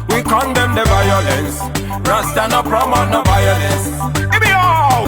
We condemn the violence. Rasta no promote no violence. Give me all.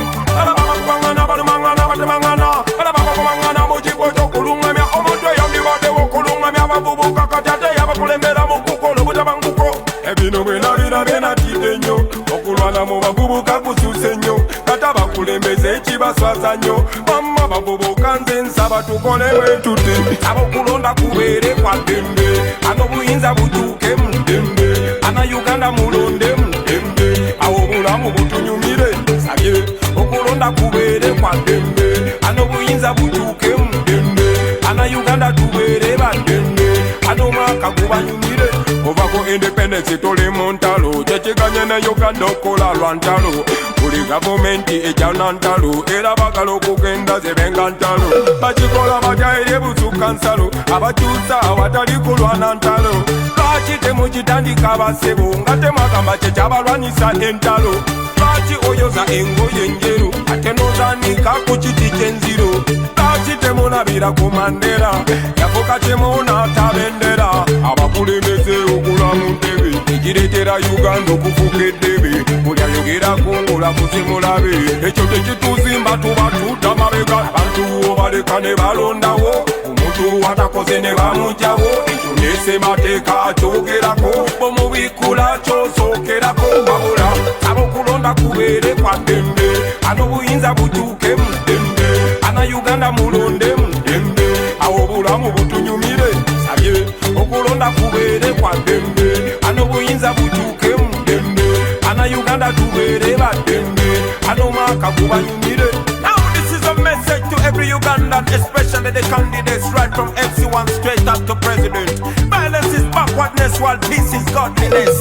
Ebino bwena bina bena tidenyo okulwana mu bavubuka kususe nnyo kata bakulembeze ekibaswaza nnyo mama bavubuka nze nsaba tukole bwe tuti abokulonda kubeere kwa ddembe ano buyinza butuuke mu ddembe ana Uganda mulonde mu ddembe awo obulamu butunyumire sabye okulonda kubeere kwa ddembe ano buyinza butuuke mu ddembe ana Uganda tubeere baddembe ano mwaka gubanyumire ovako independence tole mu ntalo kyekiganye ne Uganda okola lwa ntalo buli gavumenti ejana ntalo era bagala okugenda zebenga ntalo bakikola batya eri ebusukka nsalo abakyusa awatali kulwana ntalo lwaki temukitandika basebo nga temwagamba kyekyabalwanisa entalo lwaki oyoza engoye enjeru ate nozanika ku kiti kyenziro lwaki temunabira ku Mandela yafuka temunatabendera abakulembeze okula mu ntebe ekireetera Uganda okufuuka eddebe buli ayogera kungula kuzimulabe ekyo tekituzimba tuba tudda mabega abantu obaleka ne balondawo omuntu watakoze ne bamugyawo ekyo nesemateeka akyogerako bomubikula kyosookerako wabula abokulonda kubeere kwa ddembe ano buyinza butuuke mu ddembe ana Uganda mulonde mu ddembe awo obulamu butunyumire sabye okulonda kubeere kwa ddembe ano buyinza butuuke mu ddembe ana Uganda tubeere baddembe ano mwaka gubanyumire. Now this is a message to every Ugandan, especially the candidates right from MC1 straight up to president. Violence is backwardness while peace is godliness.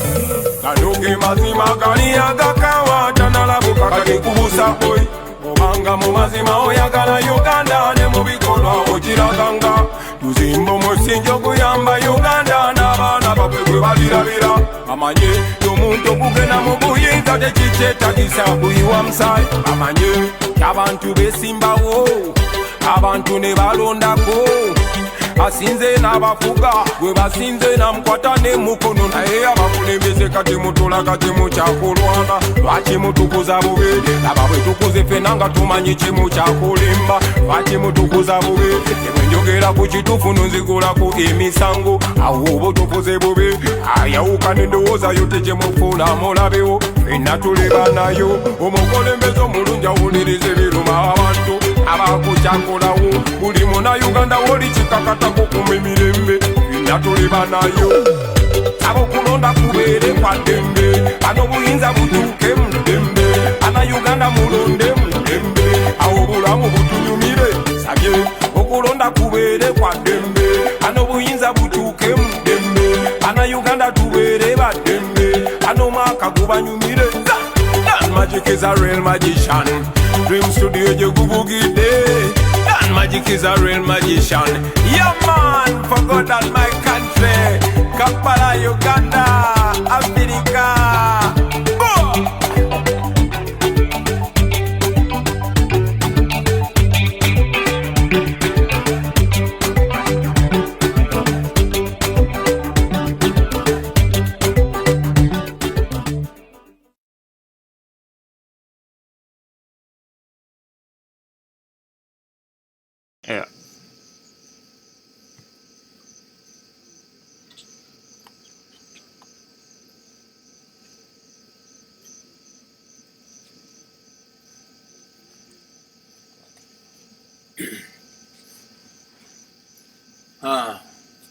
Kanuki mazima gani agakawa tanalabuka kati kubusa boy obanga mu mazima oyagala Uganda ne mu bikolwa okiraganga tuzimba omusingi okuyamba Uganda n'abaana baffe gwe balirabira amanye omuntu okugenda mu buyinza tekikyetagisa kuyiwa musaayi amanye abantu besimbawo abantu ne balondako asinze n'abafuga gwe basinze namukwata n'emukono naye abakulembeze kati mutola kati mukyakulwana lwaki mutukuza bubi laba bwe tukuze ffenna nga tumanyi kimu kyakulimba lwaki mutukuza bubi ebwenjogera ku kituufu nonzigulako emisango awo oba otukuze bubi ayawuka n'endowooza yo tekimufuna mulabewo ffenna tuleba nayo omukulembeze omulungi awuliriza ebiruma abantu abakukyakolawo buli Munnayuganda woli kikakatako kuma emirembe ffenna tuleba nayo abokulonda kubeere kwa ddembe ano buyinza butuuke mu ddembe ana Uganda mulonde mu ddembe awo obulamu butunyumire sabye okulonda kubeere kwa ddembe ano buyinza butuuke mu ddembe ana Uganda tubeere baddembe ano mwaka gubanyumire. Dan Magic is a real magician. Dream Studio jegubugide. Dan Magic is a real magician. Yeah man, for God and my country. Kampala, Uganda, Africa. Yeah.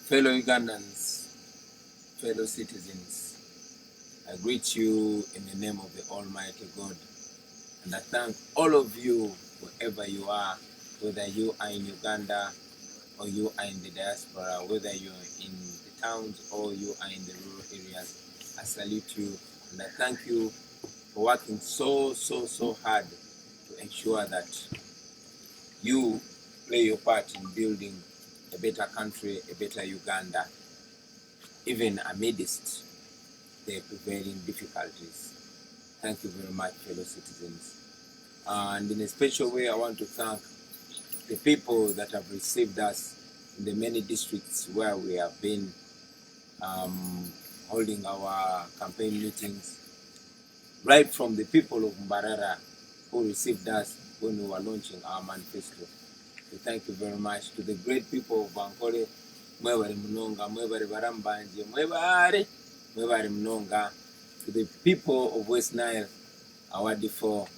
Fellow Ugandans, fellow citizens, I greet you in the name of the Almighty God, and I thank all of you, wherever you are, whether you are in Uganda or you are in the diaspora, whether you are in the towns or you are in the rural areas. I salute you and I thank you for working so hard to ensure that you play your part in building a better country, a better Uganda, even amidst the prevailing difficulties. Thank you very much, fellow citizens. And in a special way, I want to thank the people that have received us in the many districts where we have been holding our campaign meetings, right from the people of Mbarara who received us when we were launching our manifesto. We thank you very much. To the great people of Bankole, mwebale munonga, mwebale barambanje, mwebale munonga. To the people of West Nile, awadifo.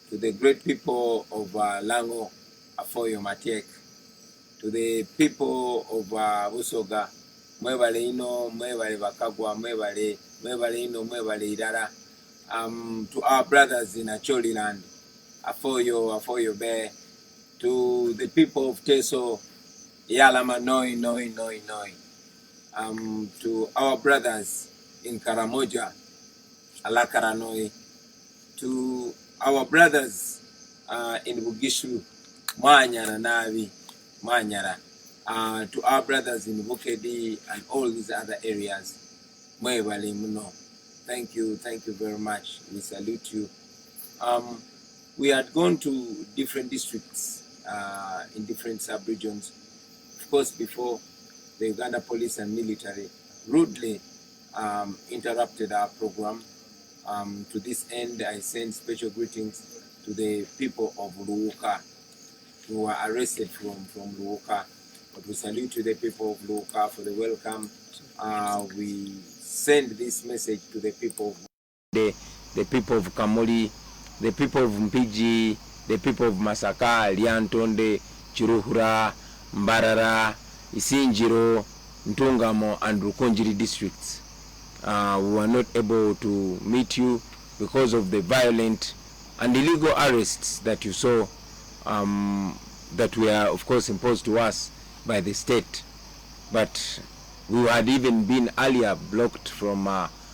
To the great people of Lango, Afoyo Matiek. To the people of Busoga, mwebale ino, mwebale bakagwa, mwebale ino, mwebale idara. To our brothers in Acholi land, Afoyo Bear. To the people of Teso, Yalama Noi. To our brothers in Karamoja, Alakara Noi. To our brothers in Bugishu, Manyara Navi, Manyara. To our brothers in Bukedi and all these other areas, Mwebale Muno. Thank you very much. We salute you. We had gone to different districts in different sub-regions. Of course, before the Uganda police and military rudely interrupted our program. To this end, I send special greetings to the people of Luuka who were arrested from Luuka. But we salute to the people of Luuka for the welcome. We send this message to the people of the people of Kamuli, the people of Mpiji, the people of Masaka, Liantonde, Chiruhura, Mbarara, Isinjiro, Ntungamo, and Rukonjiri districts. We were not able to meet you because of the violent and illegal arrests that you saw, that were, of course, imposed to us by the state. But we had even been earlier blocked from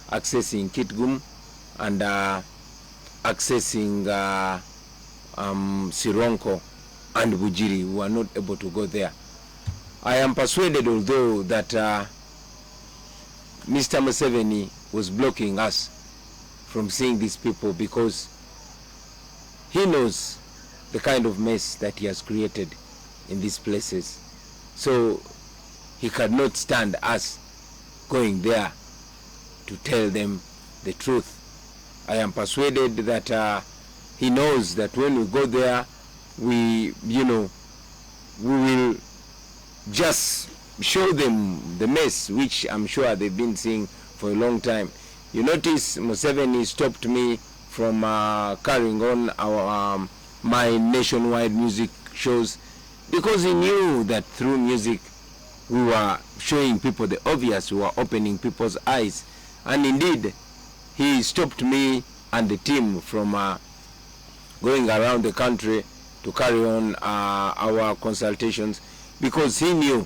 accessing Kitgum and accessing Sironko and Bujiri. We were not able to go there. I am persuaded, although, that Mr. Museveni was blocking us from seeing these people because he knows the kind of mess that he has created in these places. So he cannot stand us going there to tell them the truth. I am persuaded that he knows that when we go there, we will just show them the mess, which I'm sure they've been seeing for a long time. You notice Museveni stopped me from carrying on our my nationwide music shows because he knew that through music we were showing people the obvious, we were opening people's eyes. And indeed, he stopped me and the team from going around the country to carry on our consultations because he knew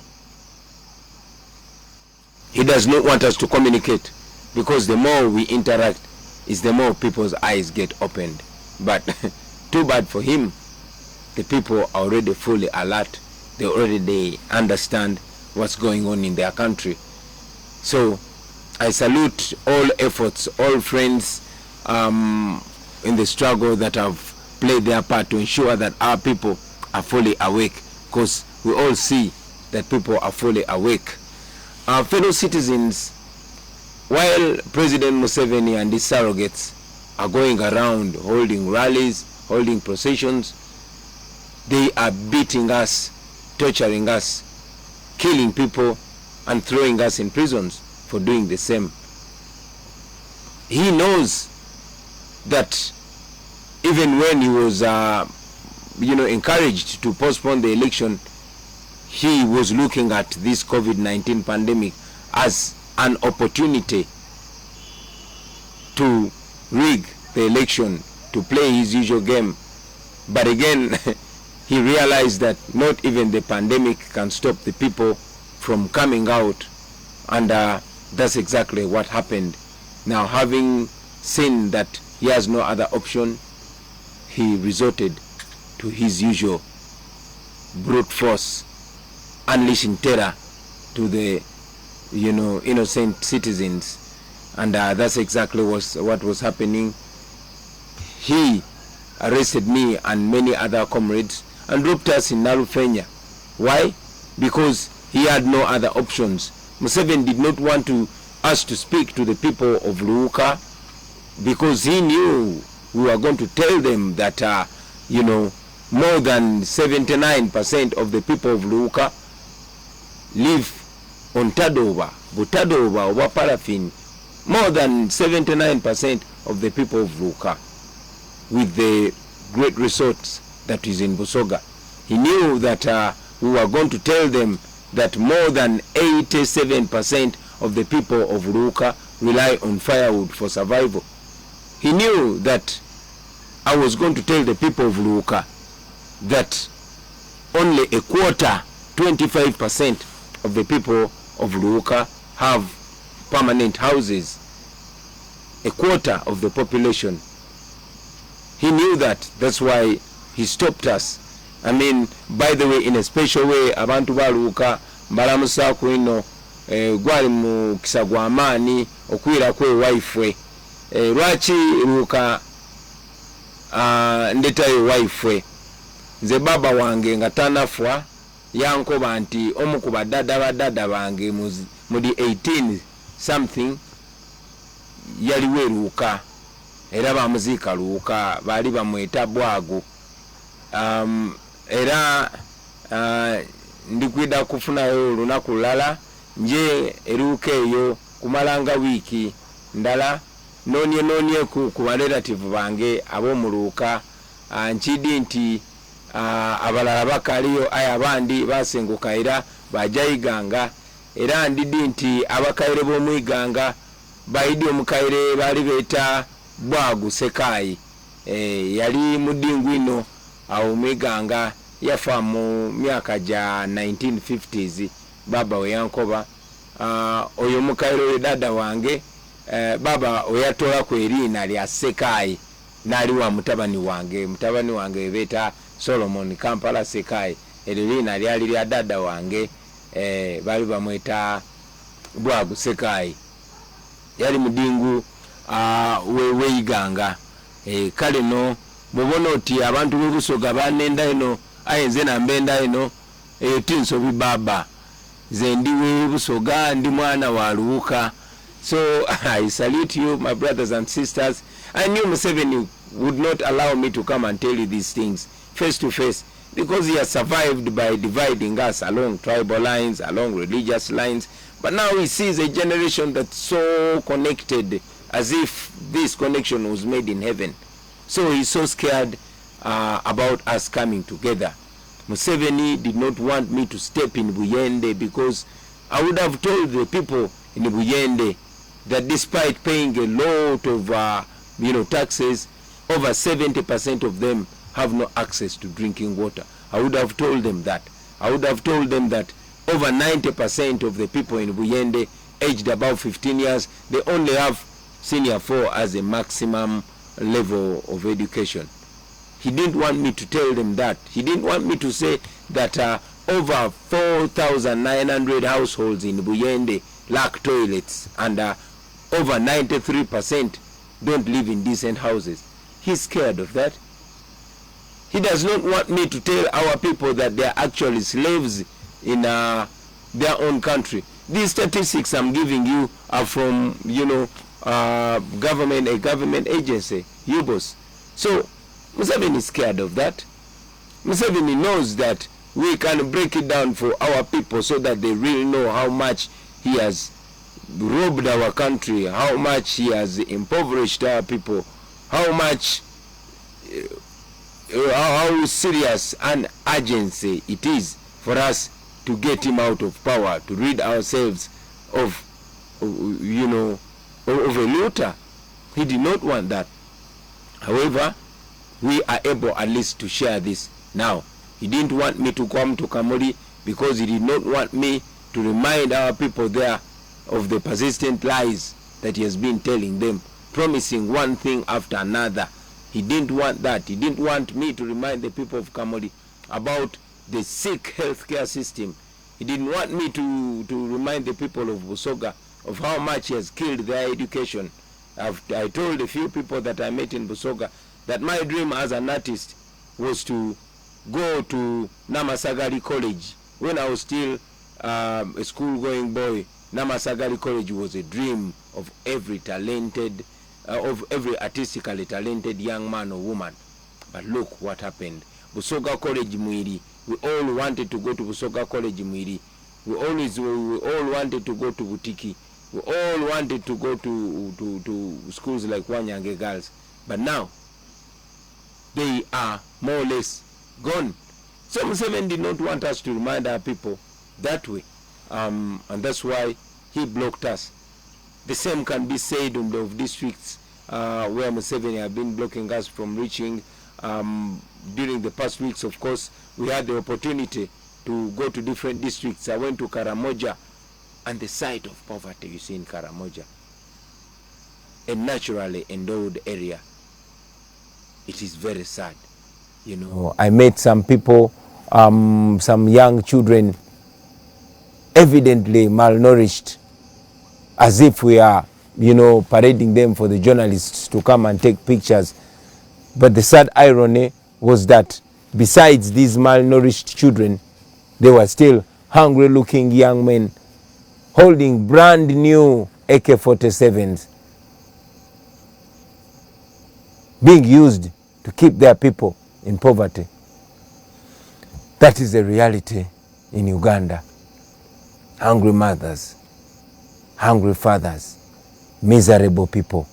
he does not want us to communicate, because the more we interact is the more people's eyes get opened. But too bad for him, the people are already fully alert. They understand what's going on in their country. So I salute all efforts, all friends in the struggle that have played their part to ensure that our people are fully awake, because we all see that people are fully awake. Our fellow citizens, while President Museveni and his surrogates are going around holding rallies, holding processions, they are beating us, torturing us, killing people, and throwing us in prisons for doing the same. He knows that even when he was encouraged to postpone the election, he was looking at this COVID-19 pandemic as an opportunity to rig the election, to play his usual game. But again, he realized that not even the pandemic can stop the people from coming out, and that's exactly what happened. Now, having seen that he has no other option, he resorted to his usual brute force, unleashing terror to the innocent citizens. And that's exactly what was happening. He arrested me and many other comrades and dropped us in Narufenya. Why? Because he had no other options. Museveni did not want to us to speak to the people of Luuka, because he knew we were going to tell them that, more than 79% of the people of Luuka live on Tadoba, Butadoba, or paraffin. More than 79% of the people of Luuka, with the great resorts that is in Busoga. He knew that we were going to tell them that more than 87% of the people of Luuka rely on firewood for survival. He knew that I was going to tell the people of Luuka that only a quarter, 25% of the people of Luuka have permanent houses. A quarter of the population. He knew that. That's why he stopped us. I mean, by the way, in a special way, abantu ba Luuka mbalamusa kuino gwali mu kisa gwa amaani okwira kwe wifwe. Lwaki Luuka ndetayo wifwe? Nze baba wange nga tanafwa yankoba nti omu ku badada bange mu di 18 something yaliwe Luuka, era bamuziika Luuka, baali bamweta Bwago. Era ndikwida kufunayo olunaku lulala nje eruuka eyo kumalanga wiiki ndala noonye ku barelative bange ab'omu Luuka, nkidi nti abalala bakaliyo aye abandi basenguka era bajayiganga, era ndidi nti abakaire b'omwiganga baidi omukaire bali beta Bwagu Sekayi, yali mudingu ino awo mwiganga, yafa mu myaka ja 1950s baba we yankoba. Oyo mukaire we dada wange baba oyatola ku erina lya Sekayi nali wa mutabani wange beta Solomon Kampala Sekayi, erina lyali lya dada wange, bali bamweta Bwagu Sekayi, yali mudingu weiganga. Kale no mubona oti abantu b'Obusoga banenda ino ayenze nambenda ino tinsobi baba ze ndi Busoga, ndi mwana wa Luuka. So I salute you, my brothers and sisters. I knew Museveni would not allow me to come and tell you these things face to face, because he has survived by dividing us along tribal lines, along religious lines. But now he sees a generation that's so connected, as if this connection was made in heaven. So he's so scared about us coming together. Museveni did not want me to step in Buyende, because I would have told the people in Buyende that despite paying a lot of taxes, over 70% of them have no access to drinking water. I would have told them that. I would have told them that over 90% of the people in Buyende aged above 15 years, they only have senior 4 as a maximum level of education. He didn't want me to tell them that. He didn't want me to say that over 4,900 households in Buyende lack toilets, and over 93% don't live in decent houses. He's scared of that. He does not want me to tell our people that they are actually slaves in their own country. These statistics I'm giving you are from, a government agency, UBOS. So Museveni is scared of that. Museveni knows that we can break it down for our people so that they really know how much he has robbed our country, how much he has impoverished our people, how much, how serious an urgency it is for us to get him out of power, to rid ourselves of, of a looter. He did not want that. However, we are able at least to share this now. He didn't want me to come to Kamuli because he did not want me to remind our people there of the persistent lies that he has been telling them, promising one thing after another. He didn't want that. He didn't want me to remind the people of Kamuli about the sick healthcare system. He didn't want me to remind the people of Busoga of how much he has killed their education. I told a few people that I met in Busoga that my dream as an artist was to go to Namasagari College when I was still a school-going boy Namasagali College was a dream of every talented, of every artistically talented young man or woman. But look what happened. Busoga College Mwiri. We all wanted to go to Busoga College Mwiri. We all wanted to go to Butiki. We all wanted to go to schools like Wanyange Girls. But now, they are more or less gone. So Museveni did not want us to remind our people that way. And that's why he blocked us. The same can be said on the districts where Museveni have been blocking us from reaching. During the past weeks, of course, we had the opportunity to go to different districts. I went to Karamoja, and the sight of poverty you see in Karamoja, a naturally endowed area, it is very sad. You know, I met some people, some young children, evidently malnourished, as if we are, you know, parading them for the journalists to come and take pictures. But the sad irony was that besides these malnourished children, there were still hungry looking young men holding brand new AK-47s being used to keep their people in poverty. That is the reality in Uganda. Hungry mothers, hungry fathers, miserable people.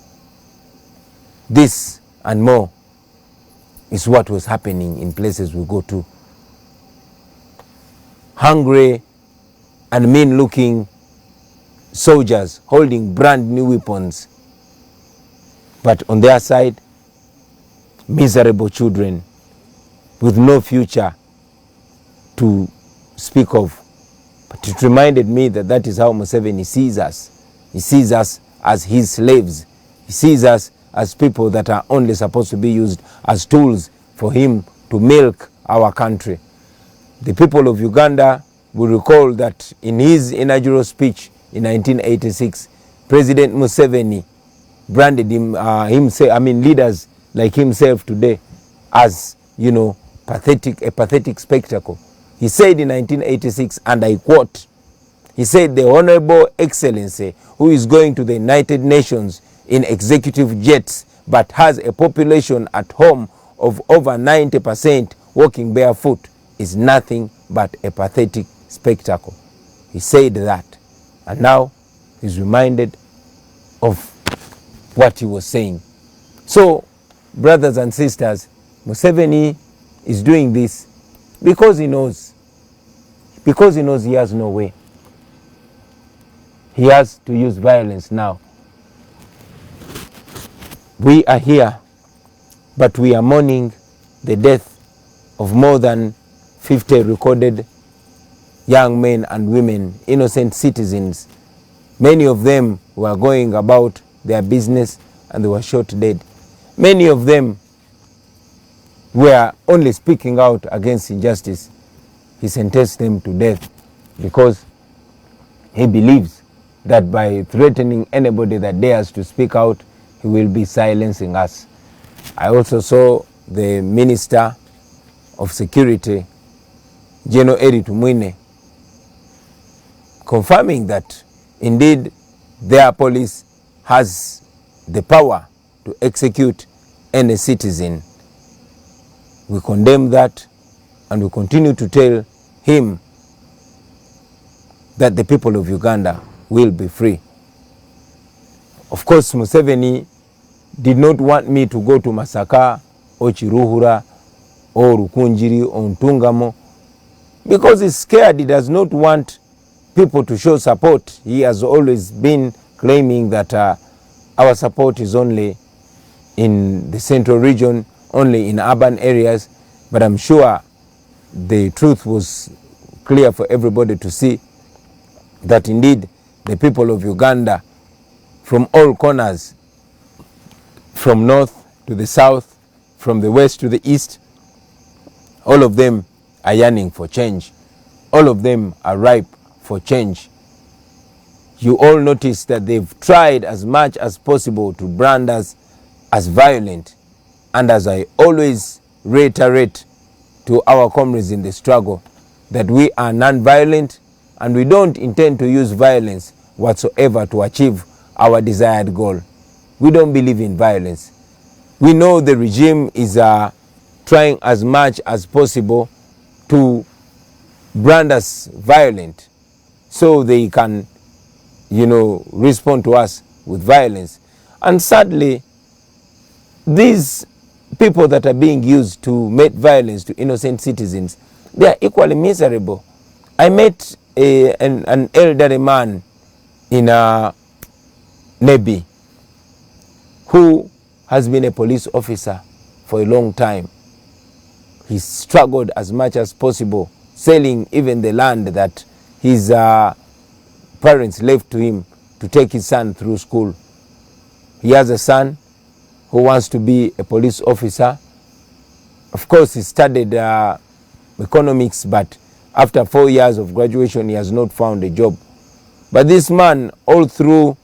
This and more is what was happening in places we go to. Hungry and mean-looking soldiers holding brand new weapons. But on their side, miserable children with no future to speak of. But it reminded me that that is how Museveni sees us. He sees us as his slaves. He sees us as people that are only supposed to be used as tools for him to milk our country. The people of Uganda will recall that in his inaugural speech in 1986, President Museveni branded him, leaders like himself today as, you know, a pathetic spectacle. He said in 1986, and I quote, he said, "The Honorable Excellency, who is going to the United Nations in executive jets, but has a population at home of over 90% walking barefoot, is nothing but a pathetic spectacle." He said that. And now he's reminded of what he was saying. So, brothers and sisters, Museveni is doing this because he knows he has no way. He has to use violence now. We are here, but we are mourning the death of more than 50 recorded young men and women, innocent citizens. Many of them were going about their business and they were shot dead. Many of them were only speaking out against injustice. He sentenced them to death because he believes that by threatening anybody that dares to speak out, he will be silencing us. I also saw the Minister of Security, General Eri Tumwine, confirming that indeed their police has the power to execute any citizen. We condemn that, and we continue to tell him that the people of Uganda will be free. Of course, Museveni did not want me to go to Masaka or Chiruhura or Rukunjiri or Ntungamo because he's scared. He does not want people to show support. He has always been claiming that our support is only in the central region, only in urban areas, but I'm sure the truth was clear for everybody to see that indeed the people of Uganda from all corners, from north to the south, from the west to the east, all of them are yearning for change. All of them are ripe for change. You all notice that they've tried as much as possible to brand us as violent. And as I always reiterate to our comrades in the struggle, that we are non-violent and we don't intend to use violence whatsoever to achieve our desired goal. We don't believe in violence. We know the regime is trying as much as possible to brand us violent so they can, respond to us with violence. And sadly, these people that are being used to make violence to innocent citizens, they are equally miserable. I met an elderly man in Nebi who has been a police officer for a long time. He struggled as much as possible, selling even the land that his parents left to him to take his son through school. He has a son who wants to be a police officer. Of course, he studied economics, but after 4 years of graduation, he has not found a job. But this man, all through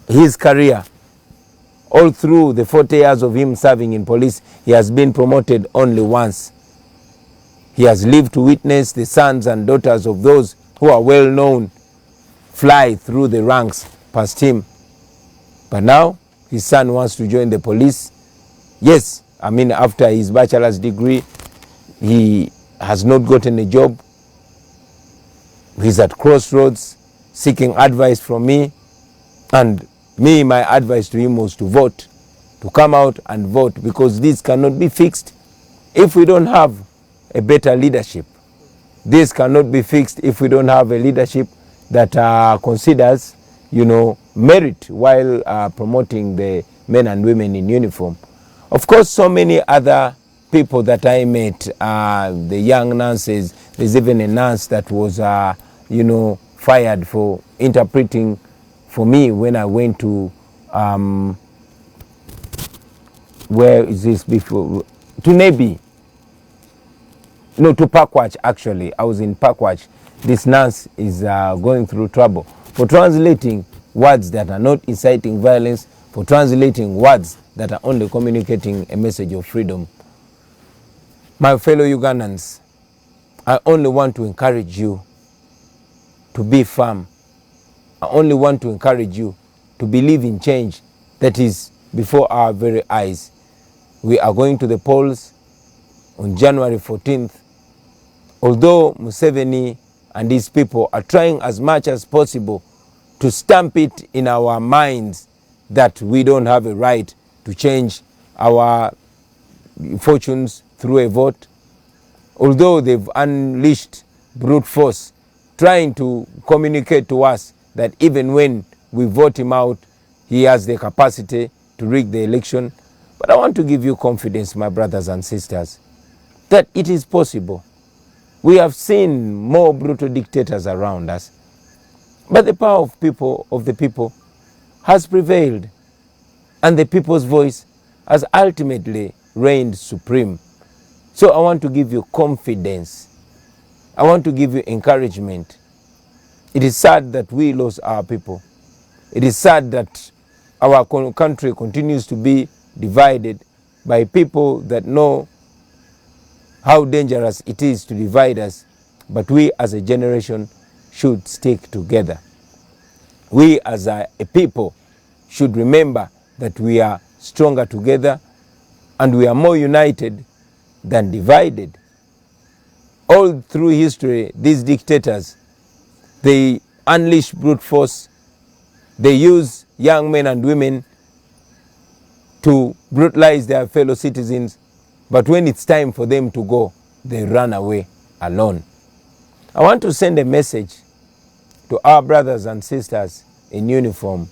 his career, all through the 40 years of him serving in police, he has been promoted only once. He has lived to witness the sons and daughters of those who are well known fly through the ranks past him. But now his son wants to join the police. Yes, after his bachelor's degree, he has not gotten a job. He's at crossroads seeking advice from me, and my advice to him was to vote, to come out and vote, because this cannot be fixed if we don't have a better leadership. This cannot be fixed if we don't have a leadership that considers, merit while promoting the men and women in uniform. Of course, so many other people that I met, the young nurses, there's even a nurse that was, fired for interpreting for me when I went to, where is this before? To Nebi. No, to Pakwach actually. I was in Pakwach. This nurse is going through trouble for translating words that are not inciting violence, for translating words that are only communicating a message of freedom. My fellow Ugandans, I only want to encourage you to be firm. I only want to encourage you to believe in change that is before our very eyes. We are going to the polls on January 14th. Although Museveni and his people are trying as much as possible to stamp it in our minds that we don't have a right to change our fortunes through a vote, although they've unleashed brute force trying to communicate to us that even when we vote him out, he has the capacity to rig the election. But I want to give you confidence, my brothers and sisters, that it is possible. We have seen more brutal dictators around us, but the power of the people has prevailed, and the people's voice has ultimately reigned supreme. So I want to give you confidence. I want to give you encouragement. It is sad that we lost our people. It is sad that our country continues to be divided by people that know how dangerous it is to divide us, but we as a generation should stick together. We as a people should remember that we are stronger together and we are more united than divided. All through history, these dictators, they unleash brute force. They use young men and women to brutalize their fellow citizens. But when it's time for them to go, they run away alone. I want to send a message to our brothers and sisters in uniform,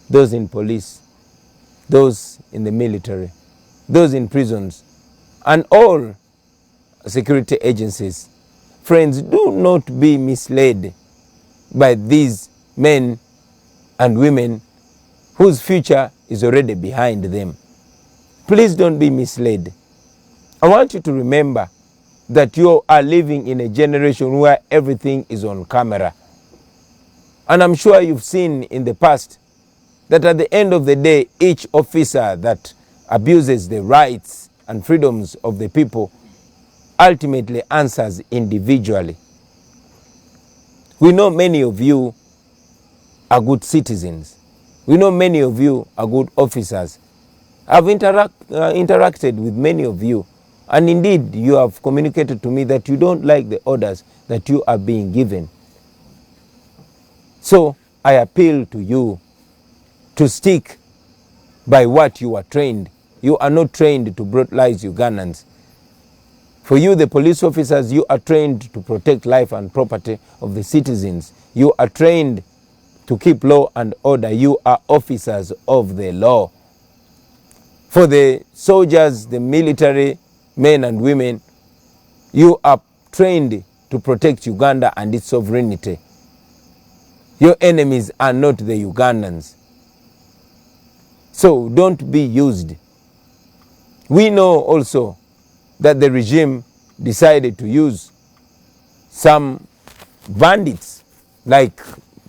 those in police, those in the military, those in prisons, and all security agencies. Friends, do not be misled by these men and women whose future is already behind them. Please don't be misled. I want you to remember that you are living in a generation where everything is on camera. And I'm sure you've seen in the past that at the end of the day, each officer that abuses the rights and freedoms of the people ultimately answers individually. We know many of you are good citizens. We know many of you are good officers. I've interacted with many of you, and indeed you have communicated to me that you don't like the orders that you are being given. So I appeal to you to stick by what you are trained. You are not trained to brutalize Ugandans. For you, the police officers, you are trained to protect life and property of the citizens. You are trained to keep law and order. You are officers of the law. For the soldiers, the military men and women, you are trained to protect Uganda and its sovereignty. Your enemies are not the Ugandans. So don't be used. We know also that the regime decided to use some bandits, like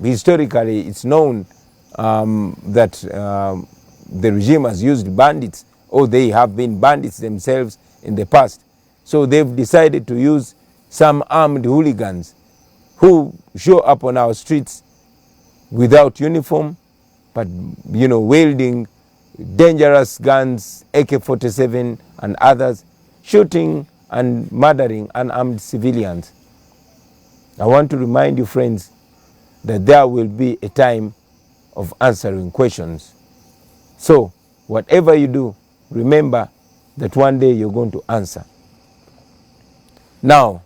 historically it's known that the regime has used bandits, or they have been bandits themselves in the past. So they've decided to use some armed hooligans who show up on our streets without uniform, but wielding dangerous guns, AK-47 and others, shooting and murdering unarmed civilians. I want to remind you, friends, that there will be a time of answering questions. So whatever you do, remember that one day you're going to answer. Now,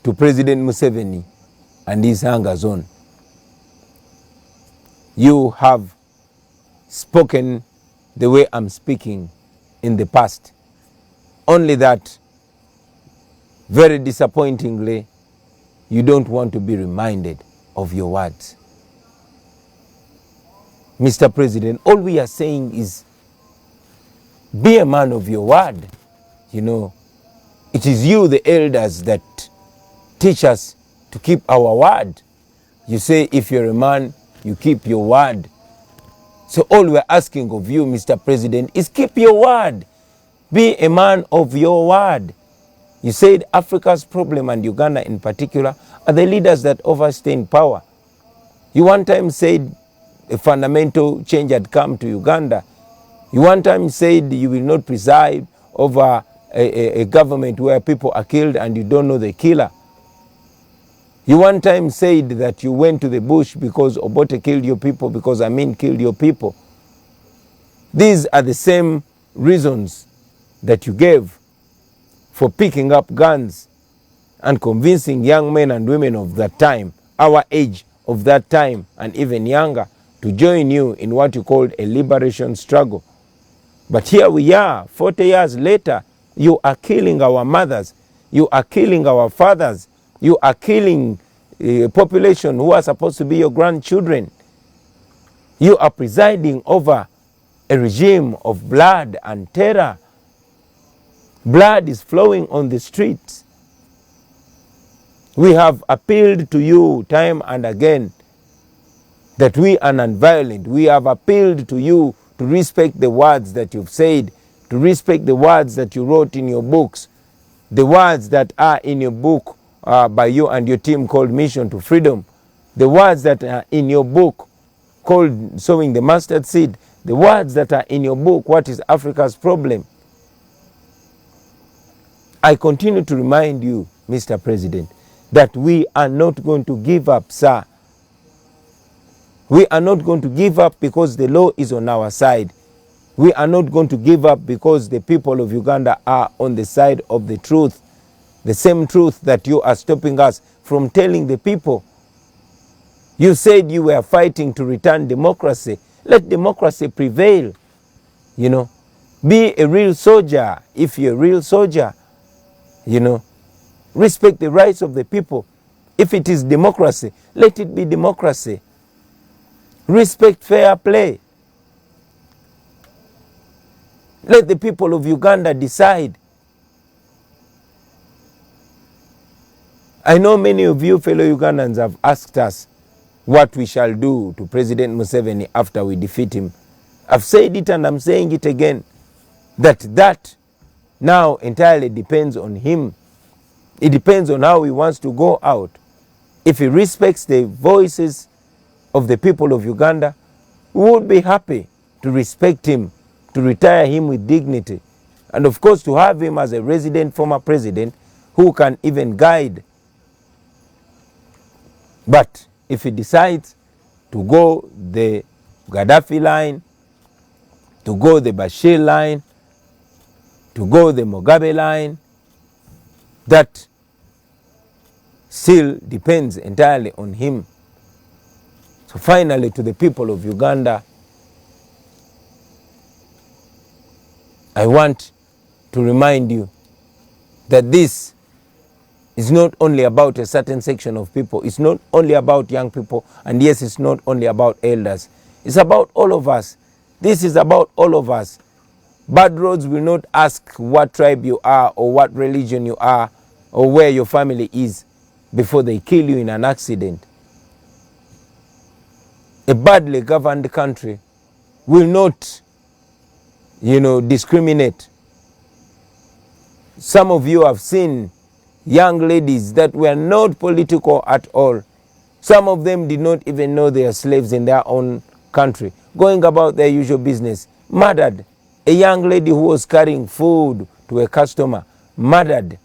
to President Museveni and his anger zone. You have spoken the way I'm speaking in the past. Only that, very disappointingly, you don't want to be reminded of your words. Mr. President, all we are saying is be a man of your word. It is you, the elders, that teach us to keep our word. You say if you're a man, you keep your word. So all we're asking of you, Mr. President, is keep your word. Be a man of your word. You said Africa's problem, and Uganda in particular, are the leaders that overstay in power. You one time said a fundamental change had come to Uganda. You one time said you will not preside over a government where people are killed and you don't know the killer. You one time said that you went to the bush because Obote killed your people, because Amin killed your people. These are the same reasons that you gave for picking up guns and convincing young men and women of that time, our age of that time and even younger, to join you in what you called a liberation struggle. But here we are, 40 years later, you are killing our mothers, you are killing our fathers, you are killing a population who are supposed to be your grandchildren. You are presiding over a regime of blood and terror. Blood is flowing on the streets. We have appealed to you time and again that we are non-violent. We have appealed to you to respect the words that you've said, to respect the words that you wrote in your books, the words that are in your book by you and your team called Mission to Freedom, the words that are in your book called Sowing the Mustard Seed, the words that are in your book, What is Africa's Problem? I continue to remind you, Mr. President, that we are not going to give up, sir. We are not going to give up because the law is on our side. We are not going to give up because the people of Uganda are on the side of the truth. The same truth that you are stopping us from telling the people. You said you were fighting to return democracy. Let democracy prevail. Be a real soldier. If you're a real soldier, respect the rights of the people. If it is democracy, let it be democracy. Respect fair play. Let the people of Uganda decide. I know many of you fellow Ugandans have asked us what we shall do to President Museveni after we defeat him. I've said it and I'm saying it again, that now entirely depends on him. It depends on how he wants to go out. If he respects the voices of the people of Uganda, we would be happy to respect him, to retire him with dignity, and of course to have him as a resident former president who can even guide. But if he decides to go the Gaddafi line, to go the Bashir line, to go the Mugabe line, that still depends entirely on him. So finally, to the people of Uganda, I want to remind you that this is not only about a certain section of people. It's not only about young people. And yes, it's not only about elders. It's about all of us. This is about all of us. Bad roads will not ask what tribe you are or what religion you are or where your family is before they kill you in an accident. A badly governed country will not, discriminate. Some of you have seen young ladies that were not political at all. Some of them did not even know they are slaves in their own country, going about their usual business, murdered. A young lady who was carrying food to a customer, murdered.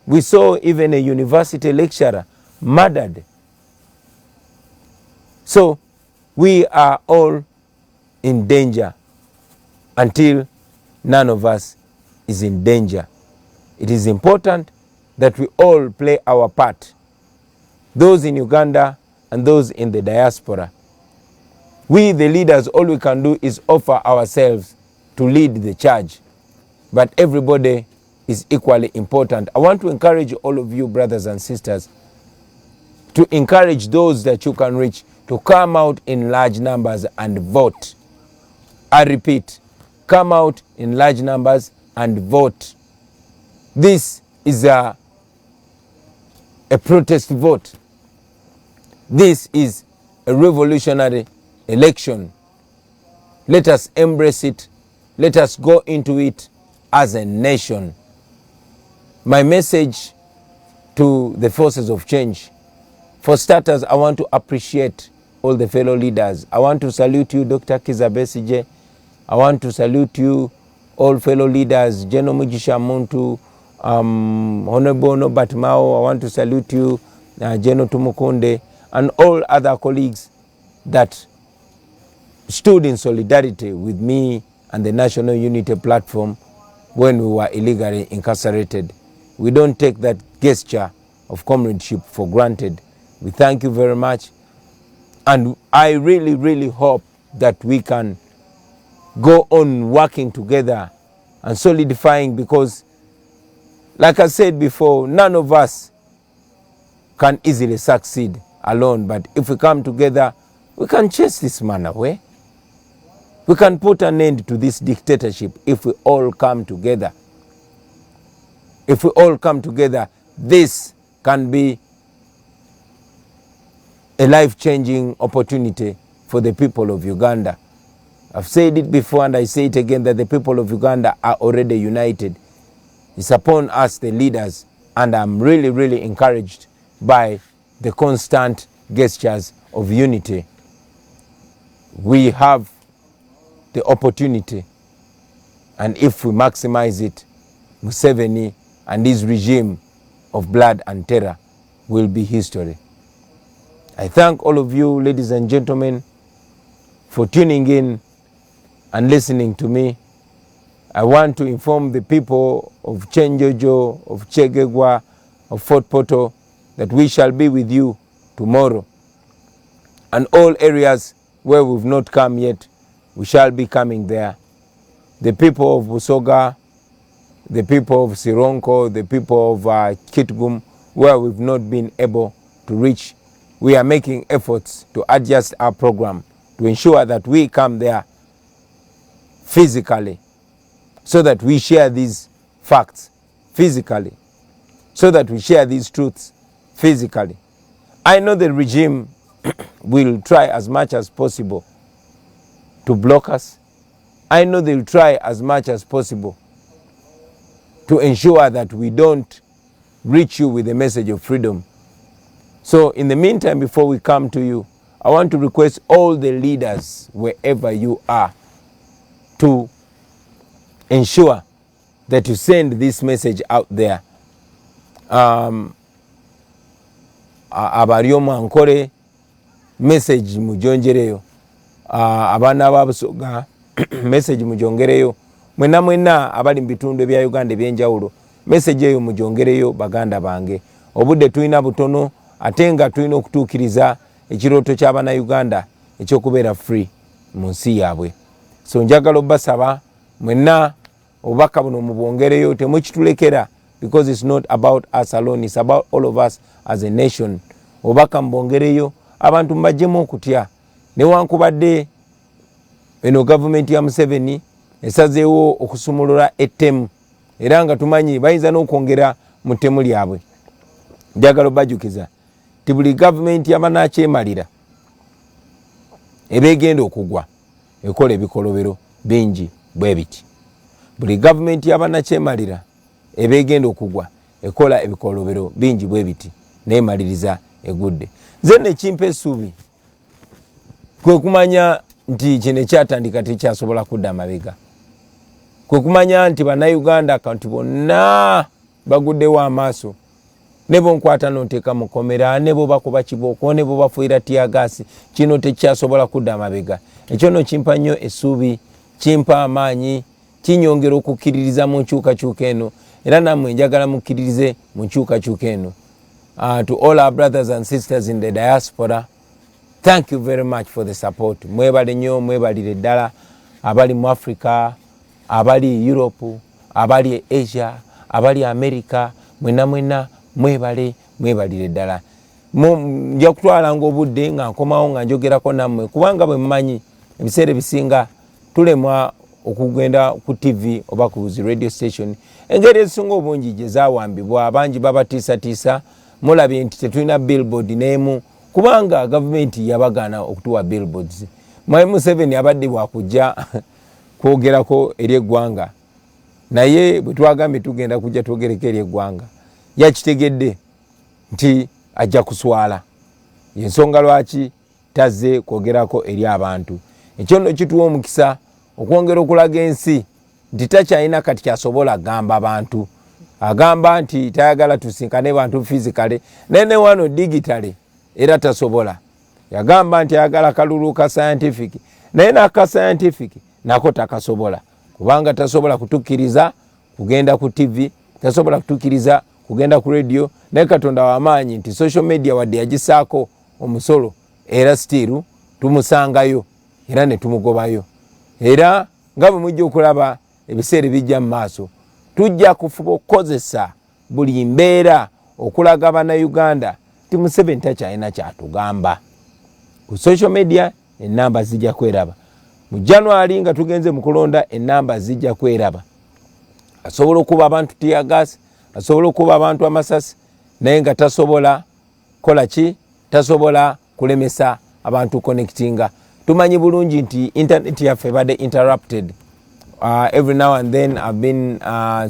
We saw even a university lecturer murdered. So we are all in danger until none of us is in danger. It is important that we all play our part, those in Uganda and those in the diaspora. We, the leaders, all we can do is offer ourselves to lead the charge. But everybody is equally important. I want to encourage all of you, brothers and sisters, to encourage those that you can reach to come out in large numbers and vote. I repeat, come out in large numbers and vote. This is a protest vote. This is a revolutionary election. Let us embrace it. Let us go into it as a nation. My message to the forces of change. For starters, I want to appreciate all the fellow leaders. I want to salute you, Dr. Kizza Besigye. I want to salute you, all fellow leaders, General Mugisha Muntu, Honorable Norbert Mao. I want to salute you, General Tumukunde, and all other colleagues that stood in solidarity with me and the National Unity Platform when we were illegally incarcerated. We don't take that gesture of comradeship for granted. We thank you very much. And I really, really hope that we can go on working together and solidifying, because, like I said before, none of us can easily succeed alone. But if we come together, we can chase this man away. We can put an end to this dictatorship if we all come together. If we all come together, this can be a life-changing opportunity for the people of Uganda. I've said it before and I say it again, that the people of Uganda are already united. It's upon us, the leaders, and I'm really, really encouraged by the constant gestures of unity. We have the opportunity, and if we maximize it, Museveni and his regime of blood and terror will be history. I thank all of you, ladies and gentlemen, for tuning in and listening to me. I want to inform the people of Chenjojo, of Chegegwa, of Fort Poto, that we shall be with you tomorrow. And all areas where we've not come yet, we shall be coming there. The people of Busoga, the people of Sironko, the people of Kitgum, where we've not been able to reach, we are making efforts to adjust our program to ensure that we come there physically, so that we share these facts physically, so that we share these truths physically. I know the regime will try as much as possible to block us. I know they'll try as much as possible to ensure that we don't reach you with the message of freedom. So in the meantime, before we come to you, I want to request all the leaders wherever you are to ensure that you send this message out there. Abali omwankole message mujonjereyo, abaana babusoga message mujongereyo, mwena abali mu bitundu ebya Uganda ebyenjawulo message eyo mujongereyo baganda bange. Obudde tulina butono ate nga tulina okutuukiriza ekirooto ky'abaana Uganda ekyokubeera free mu nsi yaabwe. So njagala obbasaba mwenna obubaka buno mubwongereyo, temukitulekera, because it's not about us alone, it's about all of us as a nation. Obubaka mubwongereyo, abantu mbajjemu okutya. Newankubadde eno gavumenti ya Museveni esazeewo okusumulula ettemu, era nga tumanyi bayinza n'okwongera mu ttemu lyabwe. Njagala obajjukiza ti buli gavumenti yabanakyemalira eba egenda okugwa ekola ebikolobero bingi bwe biti. Buli gavumenti yabanakyemalira eba egenda okugwa ekola ebikolobero bingi bwe biti neemaliriza egudde. Nze nekimpa essuubi kwe kumanya nti kino ekyatandika tekyasobola kudda amabega, kwe kumanya nti bannayuganda akantu bonna baguddewo amaaso, ne bonkwata n'onteeka mu kkomera, ne bo bakuba kibooko, ne bo bafuuyira tiyagaasi, kino tekyasobola kudda amabega. Ekyo no kimpa nnyo essuubi, kimpa amaanyi, kinyongera okukkiririza mu nkyukakyuka eno, era nammwe njagala mukkiririze mu nkyukakyuka eno. To all our brothers and sisters in the diaspora, thank you very much for the support. Mwebale nnyo, mwebalire ddala abali mu Africa, abali Europe, abali Asia, abali America, mwena mwebalire ddala. Nja kutwalanga obudde nga nkomawo nga njogerako nammwe, kubanga bwe mmanyi ebiseera ebisinga tulemwa okugenda ku TV oba ku radio station. Engeri ezisinga obungi gye zaawambibwa, abangi babatiisatiisa, mulabye nti tetulina billboard n'emu, kubanga gavumenti yabagaana okutuwa billboards. Mwai Museveni abadde bwakujja kwogerako eri eggwanga, naye bwe twagambye tugenda kujja twogereko eri eggwanga, yakitegedde nti ajja kuswala. Yensonga lwaki tazze kwogerako eri abantu. Ekyo nno kituwa omukisa okwongera okulaga ensi nti takyalina kati kyasobola gamba abantu. Agamba nti tayagala tusinkane bantu physically, nene wano digitally era tasobola. Yagamba nti ayagala kalulu ka scientific, naye n'aka scientific nako takasobola, kubanga tasobola kutukkiriza kugenda ku TV, tasobola kutukkiriza kugenda ku radio, naye Katonda w'amaanyi nti social media wadde yagisaako omusolo era still tumusangayo era ne tumugobayo. Era nga bwe mujja okulaba ebiseera bijja mu maaso, tujja kufuba okukozesa buli mbeera okulaga bannayuganda ti Museveni takyalina kyatugamba. Ku social media ennamba zijja kweraba. Mu January nga tugenze mu kulonda ennamba zijja kweraba. Asobola okuba abantu tiyagaasi, asobola okuba abantu amasasi, naye nga tasobola kola ki? Tasobola kulemesa abantu connectinga. Tumanyi bulungi nti internet yaffe badde interrupted. Every now and then I've been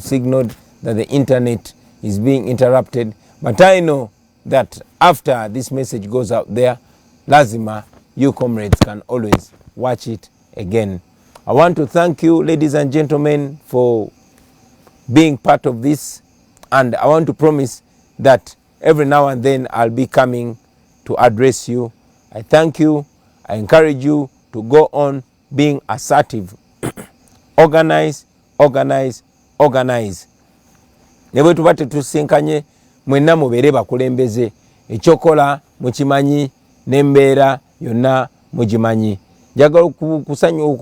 signaled that the internet is being interrupted, but I know that after this message goes out there, lazima you comrades can always watch it again. I want to thank you, ladies and gentlemen, for being part of this, and I want to promise that every now and then I'll be coming to address you. I thank you. I encourage you to go on being assertive. Organize. Ne bwe tuba tetusinkanye mwenna mubeere bakulembeze, ekyokola mukimanyi n'embeera yonna mugimanyi. Njagala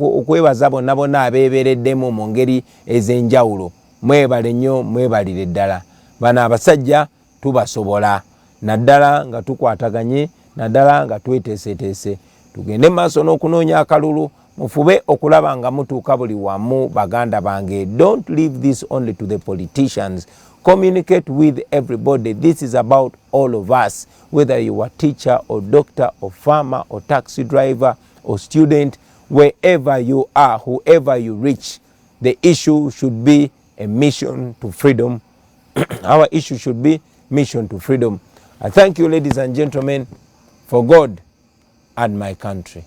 okwebaza bonna abeebeereddemu mu ngeri ez'enjawulo. Mwebale nnyo, mwebalire ddala. Bano abasajja tubasobola, naddala nga tukwataganye, naddala nga tweteeseteese. Tugende maaso n'okunoonya akalulu, mufube okulaba nga mutuuka buli wamu baganda bange. Don't leave this only to the politicians. Communicate with everybody. This is about all of us, whether you are teacher or doctor or farmer or taxi driver or student, wherever you are, whoever you reach, the issue should be a mission to freedom. Our issue should be mission to freedom. I thank you, ladies and gentlemen, for God and my country.